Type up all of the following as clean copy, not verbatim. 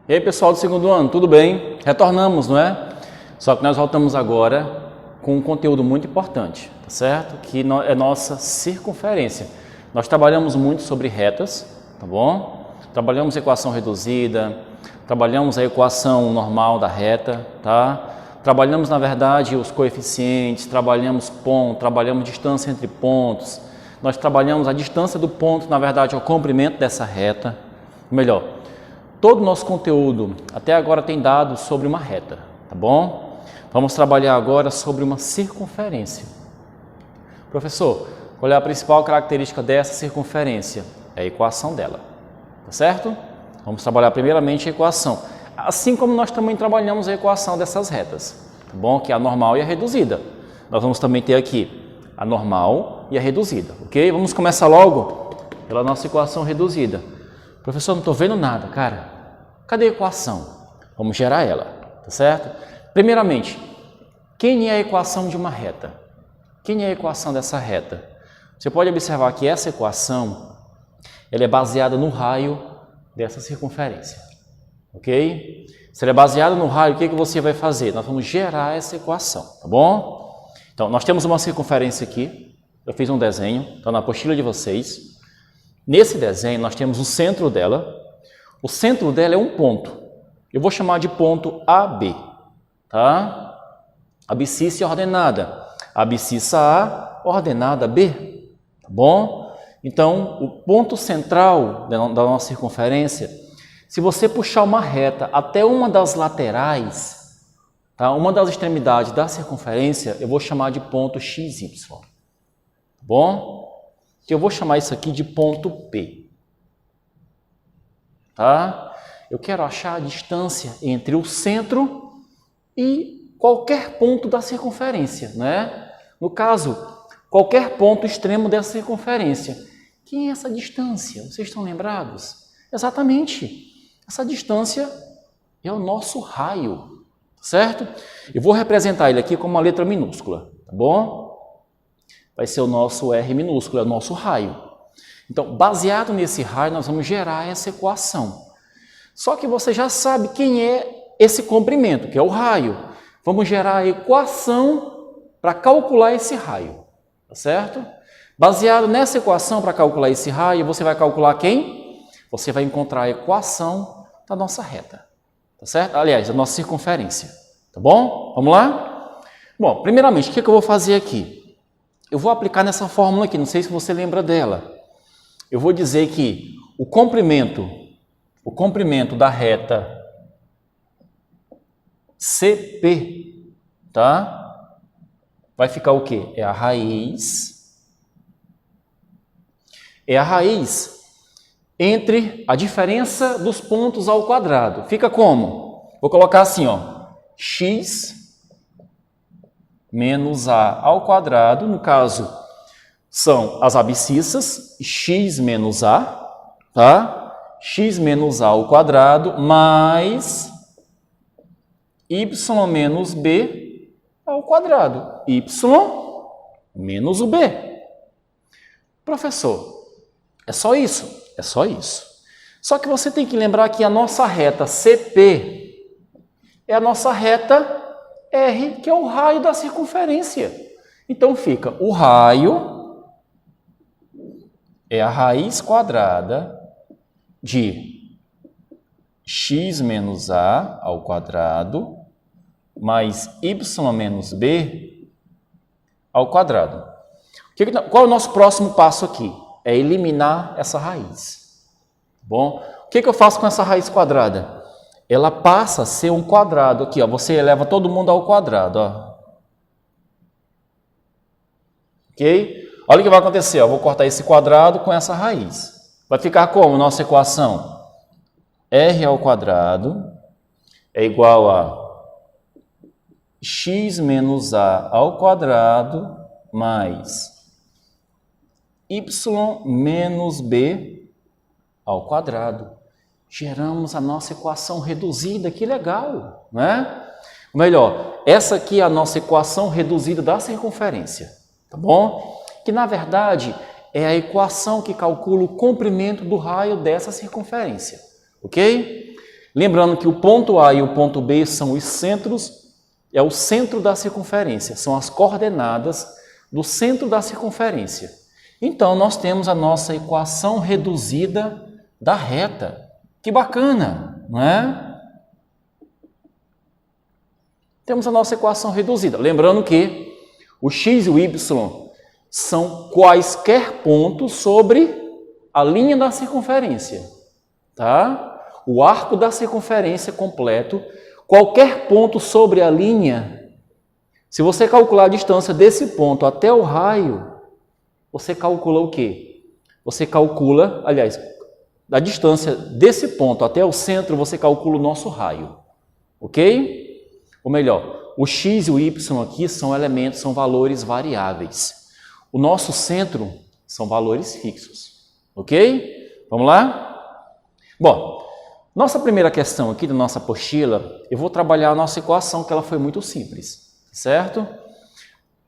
E aí, pessoal do segundo ano, tudo bem? Retornamos, não é? Só que nós voltamos agora com um conteúdo muito importante, tá certo? Que é nossa circunferência. Nós trabalhamos muito sobre retas, tá bom? Trabalhamos equação reduzida, trabalhamos a equação normal da reta, tá? Trabalhamos, na verdade, os coeficientes, trabalhamos ponto, trabalhamos distância entre pontos. Nós trabalhamos a distância do ponto, na verdade, ao comprimento dessa reta. Melhor, todo o nosso conteúdo até agora tem dado sobre uma reta, tá bom? Vamos trabalhar agora sobre uma circunferência. Professor, qual é a principal característica dessa circunferência? É a equação dela, tá certo? Vamos trabalhar primeiramente a equação, assim como nós também trabalhamos a equação dessas retas, tá bom? Que é a normal e a reduzida. Nós vamos também ter aqui a normal e a reduzida, ok? Vamos começar logo pela nossa equação reduzida. Professor, não estou vendo nada, cara. Cadê a equação? Vamos gerar ela, tá certo? Primeiramente, quem é a equação de uma reta? Quem é a equação dessa reta? Você pode observar que essa equação ela é baseada no raio dessa circunferência, ok? Se ela é baseada no raio, o que você vai fazer? Nós vamos gerar essa equação, tá bom? Então, nós temos uma circunferência aqui. Eu fiz um desenho, está na apostila de vocês. Nesse desenho, nós temos o centro dela. O centro dela é um ponto. Eu vou chamar de ponto AB, tá? Abscissa ordenada. Abscissa A, ordenada B, tá bom? Então, o ponto central da nossa circunferência, se você puxar uma reta até uma das laterais, tá? Uma das extremidades da circunferência, eu vou chamar de ponto XY, tá bom? Eu vou chamar isso aqui de ponto P, tá? Eu quero achar a distância entre o centro e qualquer ponto da circunferência, né? No caso, qualquer ponto extremo dessa circunferência. Quem é essa distância? Vocês estão lembrados? Exatamente. Essa distância é o nosso raio, certo? Eu vou representar ele aqui com uma letra minúscula, tá bom? Vai ser o nosso R minúsculo, é o nosso raio. Então, baseado nesse raio, nós vamos gerar essa equação. Só que você já sabe quem é esse comprimento, que é o raio. Vamos gerar a equação para calcular esse raio, tá certo? Baseado nessa equação para calcular esse raio, você vai calcular quem? Você vai encontrar a equação da nossa reta, tá certo? Aliás, da nossa circunferência, tá bom? Vamos lá? Bom, primeiramente, o que eu vou fazer aqui? Eu vou aplicar nessa fórmula aqui, não sei se você lembra dela. Eu vou dizer que o comprimento da reta CP, tá? Vai ficar o quê? É a raiz entre a diferença dos pontos ao quadrado. Fica como? Vou colocar assim, ó, x menos a ao quadrado, no caso, são as abscissas, x menos a, tá? X menos a ao quadrado, mais y menos b ao quadrado. Y menos o b. Professor, é só isso? É só isso. Só que você tem que lembrar que a nossa reta CP é a nossa reta R, que é o raio da circunferência. Então, fica o raio é a raiz quadrada de x menos a ao quadrado mais y menos b ao quadrado. Qual é o nosso próximo passo aqui? É eliminar essa raiz. Bom, o que eu faço com essa raiz quadrada? Ela passa a ser um quadrado aqui, ó. Você eleva todo mundo ao quadrado, ó. Ok? Olha o que vai acontecer, ó. Vou cortar esse quadrado com essa raiz. Vai ficar como nossa equação? R ao quadrado é igual a x menos a ao quadrado mais y menos b ao quadrado. Geramos a nossa equação reduzida, que legal, né? Ou melhor, essa aqui é a nossa equação reduzida da circunferência, tá bom? Que na verdade é a equação que calcula o comprimento do raio dessa circunferência, ok? Lembrando que o ponto A e o ponto B são os centros, é o centro da circunferência, são as coordenadas do centro da circunferência. Então, nós temos a nossa equação reduzida da reta. Que bacana, não é? Temos a nossa equação reduzida. Lembrando que o x e o y são quaisquer pontos sobre a linha da circunferência, tá? O arco da circunferência completo, qualquer ponto sobre a linha, se você calcular a distância desse ponto até o raio, você calcula o quê? Você calcula, aliás, da distância desse ponto até o centro, você calcula o nosso raio, ok? Ou melhor, o x e o y aqui são elementos, são valores variáveis. O nosso centro são valores fixos, ok? Vamos lá? Bom, nossa primeira questão aqui da nossa apostila, eu vou trabalhar a nossa equação, que ela foi muito simples, certo?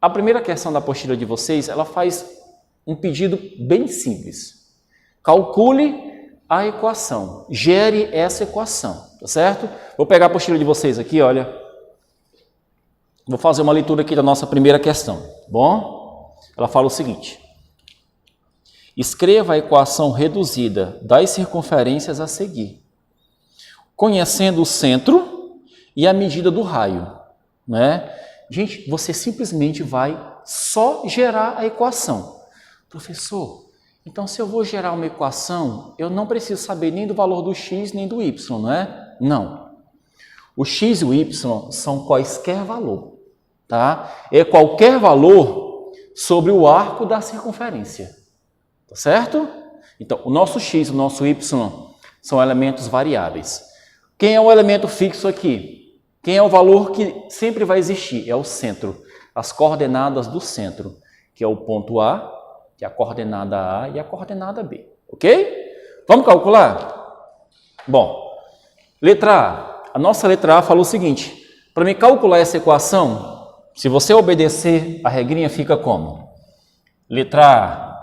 A primeira questão da apostila de vocês, ela faz um pedido bem simples. Calcule a equação, gere essa equação, tá certo? Vou pegar a apostila de vocês aqui, olha. Vou fazer uma leitura aqui da nossa primeira questão, tá bom? Ela fala o seguinte: escreva a equação reduzida das circunferências a seguir, conhecendo o centro e a medida do raio, né? Gente, você simplesmente vai só gerar a equação. Professor, então se eu vou gerar uma equação, eu não preciso saber nem do valor do x nem do y, não é? Não. O x e o y são quaisquer valor, tá? É qualquer valor sobre o arco da circunferência, tá certo? Então, o nosso x e o nosso y são elementos variáveis. Quem é o elemento fixo aqui? Quem é o valor que sempre vai existir? É o centro, as coordenadas do centro, que é o ponto A, que é a coordenada A e a coordenada B, ok? Vamos calcular? Bom, letra A. A nossa letra A falou o seguinte: para me calcular essa equação, se você obedecer, a regrinha fica como? Letra A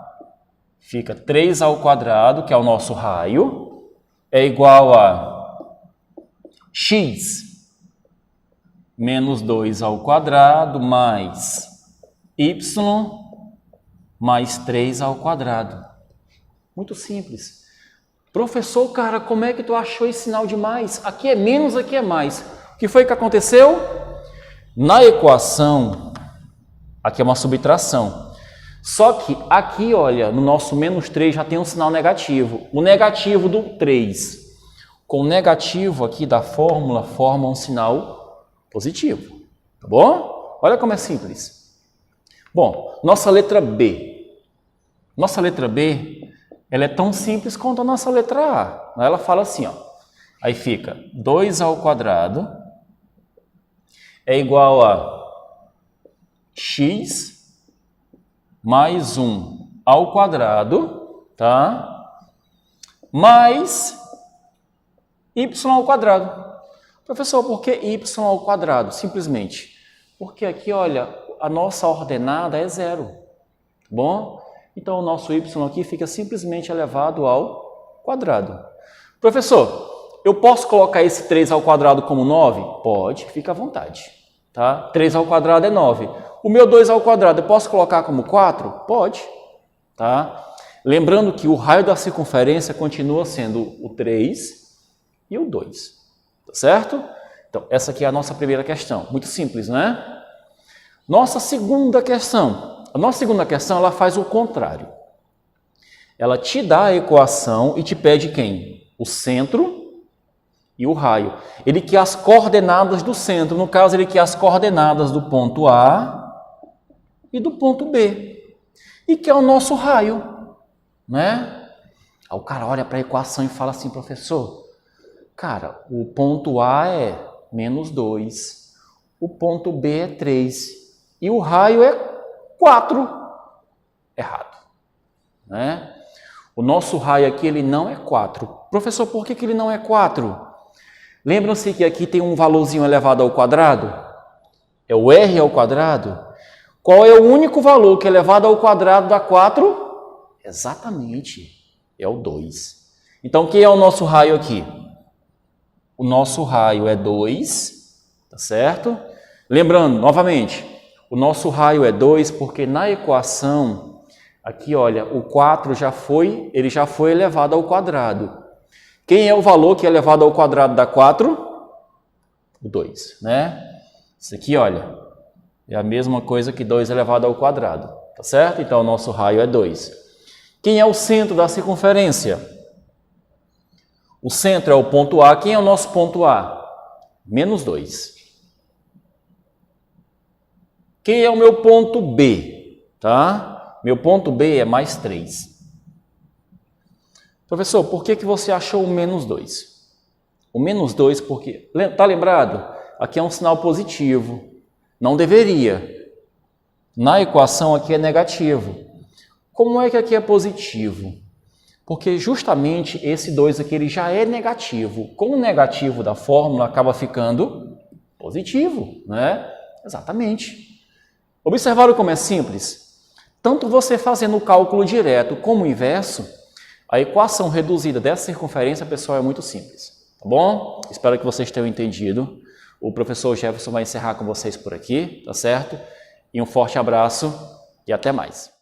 fica 3 ao quadrado, que é o nosso raio, é igual a x menos 2 ao quadrado mais y mais 3 ao quadrado. Muito simples. Professor, cara, como é que tu achou esse sinal de mais? Aqui é menos, aqui é mais. O que foi que aconteceu? Na equação, aqui é uma subtração. Só que aqui, olha, no nosso menos 3 já tem um sinal negativo. O negativo do 3 com o negativo aqui da fórmula forma um sinal positivo. Tá bom? Olha como é simples. Bom, nossa letra B. Nossa letra B, ela é tão simples quanto a nossa letra A. Ela fala assim, ó. Aí fica 2 ao quadrado é igual a x mais 1 ao quadrado, tá? Mais y ao quadrado. Professor, por que y ao quadrado? Simplesmente porque aqui, olha, a nossa ordenada é 0, tá bom? Então, o nosso y aqui fica simplesmente elevado ao quadrado. Professor, eu posso colocar esse 3 ao quadrado como 9? Pode, fica à vontade. Tá? 3 ao quadrado é 9. O meu 2 ao quadrado eu posso colocar como 4? Pode. Tá? Lembrando que o raio da circunferência continua sendo o 3 e o 2. Tá certo? Então, essa aqui é a nossa primeira questão. Muito simples, né? Nossa segunda questão. A nossa segunda questão, ela faz o contrário. Ela te dá a equação e te pede quem? O centro e o raio. Ele quer as coordenadas do centro. No caso, ele quer as coordenadas do ponto A e do ponto B. E quer o nosso raio, né? Aí o cara olha para a equação e fala assim, professor, cara, o ponto A é menos 2, o ponto B é 3 e o raio é 4. Errado, né? O nosso raio aqui, ele não é 4. Professor, por que ele não é 4? Lembram-se que aqui tem um valorzinho elevado ao quadrado? É o r ao quadrado. Qual é o único valor que elevado ao quadrado dá 4? Exatamente, é o 2. Então, quem é o nosso raio aqui? o nosso raio é 2, tá certo? Lembrando, novamente, o nosso raio é 2 porque na equação, aqui olha, o 4 ele já foi elevado ao quadrado. Quem é o valor que é elevado ao quadrado dá 4? O 2, né? Isso aqui, olha, é a mesma coisa que 2 elevado ao quadrado, tá certo? Então, o nosso raio é 2. Quem é o centro da circunferência? O centro é o ponto A. Quem é o nosso ponto A? Menos 2. Quem é o meu ponto B? Tá? Meu ponto B é mais 3. Professor, por que você achou o menos 2? O menos 2 porque... Tá lembrado? Aqui é um sinal positivo. Não deveria. Na equação aqui é negativo. Como é que aqui é positivo? Porque justamente esse 2 aqui ele já é negativo. Com o negativo da fórmula acaba ficando positivo, né? Exatamente. Observaram como é simples? Tanto você fazendo o cálculo direto como o inverso, a equação reduzida dessa circunferência, pessoal, é muito simples. Tá bom? Espero que vocês tenham entendido. O professor Jefferson vai encerrar com vocês por aqui, tá certo? E um forte abraço e até mais.